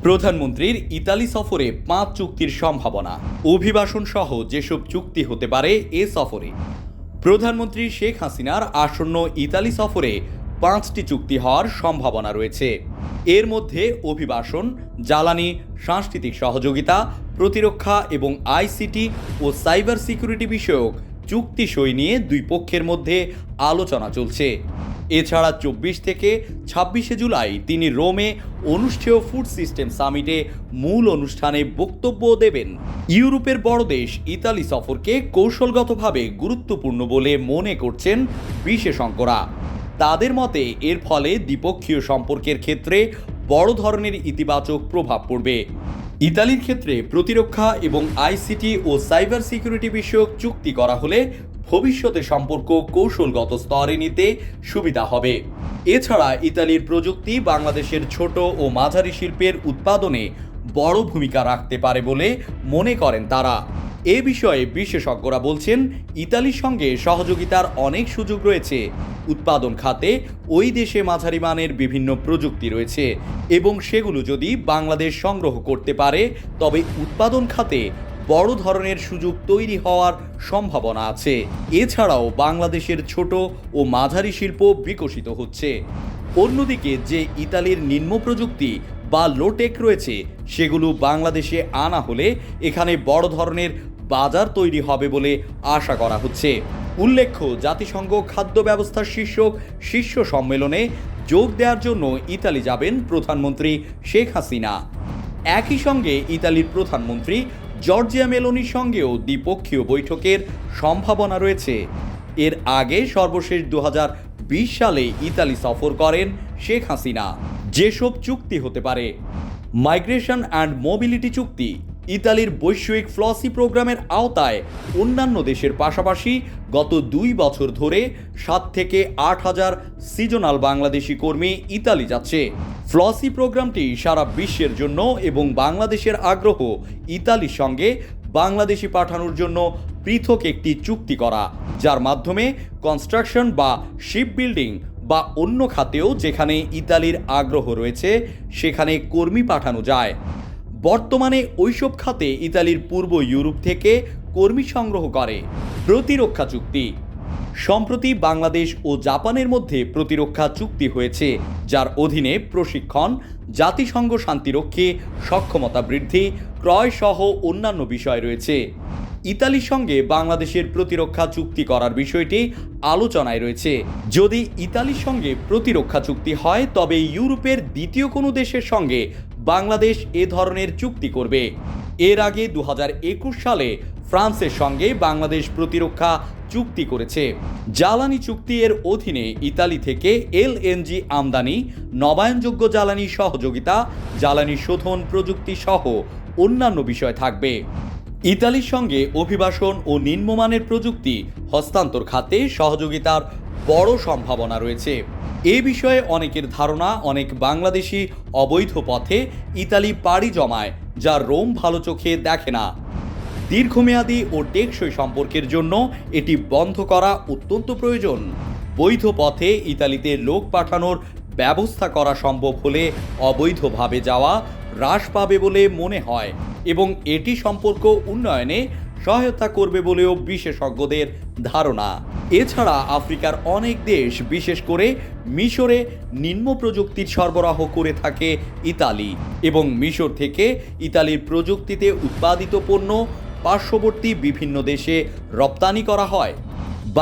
প্রধানমন্ত্রীর ইতালি সফরে ৫ চুক্তির সম্ভাবনা, অভিবাসন সহ যেসব চুক্তি হতে পারে এ সফরে। প্রধানমন্ত্রী শেখ হাসিনার আসন্ন ইতালি সফরে ৫টি চুক্তি হওয়ার সম্ভাবনা রয়েছে। এর মধ্যে অভিবাসন, জ্বালানি, সাংস্কৃতিক সহযোগিতা, প্রতিরক্ষা এবং আইসিটি ও সাইবার সিকিউরিটি বিষয়ক চুক্তি সই নিয়ে দুই পক্ষের মধ্যে আলোচনা চলছে। এছাড়া ২৪ থেকে ২৬শে জুলাই তিনি রোমে অনুষ্ঠেয় ফুড সিস্টেম সামিটে মূল অনুষ্ঠানে বক্তব্য দেবেন। ইউরোপের বড় দেশ ইতালি সফরকে কৌশলগতভাবে গুরুত্বপূর্ণ বলে মনে করছেন বিশেষজ্ঞরা। তাদের মতে এর ফলে দ্বিপক্ষীয় সম্পর্কের ক্ষেত্রে বড় ধরনের ইতিবাচক প্রভাব পড়বে। ইতালির ক্ষেত্রে প্রতিরক্ষা এবং আইসিটি ও সাইবার সিকিউরিটি বিষয়ক চুক্তি করা হলে ভবিষ্যতে সম্পর্ক কৌশলগত স্তরে নিতে সুবিধা হবে। এছাড়া ইতালির প্রযুক্তি বাংলাদেশের ছোট ও মাঝারি শিল্পের উৎপাদনে বড় ভূমিকা রাখতে পারে বলে মনে করেন তারা। এ বিষয়ে বিশেষজ্ঞরা বলছেন, ইতালির সঙ্গে সহযোগিতার অনেক সুযোগ রয়েছে। উৎপাদন খাতে ওই দেশে মাঝারি মানের বিভিন্ন প্রযুক্তি রয়েছে এবং সেগুলো যদি বাংলাদেশ সংগ্রহ করতে পারে তবে উৎপাদন খাতে বড় ধরনের সুযোগ তৈরি হওয়ার সম্ভাবনা আছে। এছাড়াও বাংলাদেশের ছোট ও মাঝারি শিল্প বিকশিত হচ্ছে। অন্যদিকে যে ইতালির নিম্ন প্রযুক্তি বা লোটেক রয়েছে সেগুলো বাংলাদেশে আনা হলে এখানে বড় ধরনের বাজার তৈরি হবে বলে আশা করা হচ্ছে। উল্লেখ্য, জাতিসংঘ খাদ্য ব্যবস্থা শীর্ষক শীর্ষ সম্মেলনে যোগ দেওয়ার জন্য ইতালি যাবেন প্রধানমন্ত্রী শেখ হাসিনা। একই সঙ্গে ইতালির প্রধানমন্ত্রী জর্জিয়া মেলোনির সঙ্গেও দ্বিপক্ষীয় বৈঠকের সম্ভাবনা রয়েছে। এর আগে সর্বশেষ ২০২০ সালে ইতালি সফর করেন শেখ হাসিনা। যেসব চুক্তি হতে পারে: মাইগ্রেশন অ্যান্ড মোবিলিটি চুক্তি। ইতালির বৈশ্বিক ফ্লসি প্রোগ্রামের আওতায় অন্যান্য দেশের পাশাপাশি গত ২ বছর ধরে ৭ থেকে ৮ হাজার সিজনাল বাংলাদেশি কর্মী ইতালি যাচ্ছে। ফ্লসি প্রোগ্রামটি সারা বিশ্বের জন্য এবং বাংলাদেশের আগ্রহ ইতালির সঙ্গে বাংলাদেশি পাঠানোর জন্য পৃথক একটি চুক্তি করা, যার মাধ্যমে কনস্ট্রাকশন বা শিপ বিল্ডিং বা অন্য খাতেও যেখানে ইতালির আগ্রহ রয়েছে সেখানে কর্মী পাঠানো যায়। বর্তমানে ওইসব খাতে ইতালির পূর্ব ইউরোপ থেকে কর্মী সংগ্রহ করে। প্রতিরক্ষা চুক্তি। সম্প্রতি বাংলাদেশ ও জাপানের মধ্যে প্রতিরক্ষা চুক্তি হয়েছে, যার অধীনে প্রশিক্ষণ, জাতিসংঘ শান্তিরক্ষী সক্ষমতা বৃদ্ধি, ক্রয় সহ অন্যান্য বিষয় রয়েছে। ইতালির সঙ্গে বাংলাদেশের প্রতিরক্ষা চুক্তি করার বিষয়টি আলোচনায় রয়েছে। যদি ইতালির সঙ্গে প্রতিরক্ষা চুক্তি হয় তবে ইউরোপের দ্বিতীয় কোনো দেশের সঙ্গে বাংলাদেশ এ ধরনের চুক্তি করবে। এর আগে ২০২১ সালে ফ্রান্সের সঙ্গে বাংলাদেশ প্রতিরক্ষা চুক্তি করেছে। জ্বালানি চুক্তি এর অধীনে ইতালি থেকে এলএনজি আমদানি, নবায়নযোগ্য জ্বালানি সহযোগিতা, জ্বালানি শোধন প্রযুক্তি সহ অন্যান্য বিষয় থাকবে। ইতালির সঙ্গে অভিবাসন ও নিম্নমানের প্রযুক্তি হস্তান্তর খাতে সহযোগিতার বড় সম্ভাবনা রয়েছে। এ বিষয়ে অনেকের ধারণা, অনেক বাংলাদেশি অবৈধ পথে ইতালি পাড়ি জমায়, যা রোম ভালো চোখে দেখে না। দীর্ঘমেয়াদী ও টেকসই সম্পর্কের জন্য এটি বন্ধ করা অত্যন্ত প্রয়োজন। বৈধ পথে ইতালিতে লোক পাঠানোর ব্যবস্থা করা সম্ভব হলে অবৈধভাবে যাওয়া হ্রাস পাবে বলে মনে হয় এবং এটি সম্পর্ক উন্নয়নে সহায়তা করবে বলেও বিশেষজ্ঞদের ধারণা। এছাড়া আফ্রিকার অনেক দেশ, বিশেষ করে মিশরে নিম্ন প্রযুক্তির সরবরাহ করে থাকে ইতালি এবং মিশর থেকে ইতালির প্রযুক্তিতে উৎপাদিত পণ্য পার্শ্ববর্তী বিভিন্ন দেশে রপ্তানি করা হয়।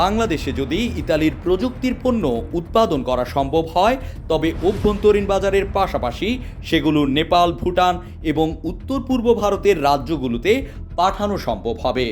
বাংলাদেশে যদি ইতালির প্রযুক্তির পণ্য উৎপাদন করা সম্ভব হয় তবে অভ্যন্তরীণ বাজারের পাশাপাশি সেগুলো নেপাল, ভুটান এবং উত্তর পূর্ব ভারতের রাজ্যগুলোতে পাঠানো সম্ভব হবে।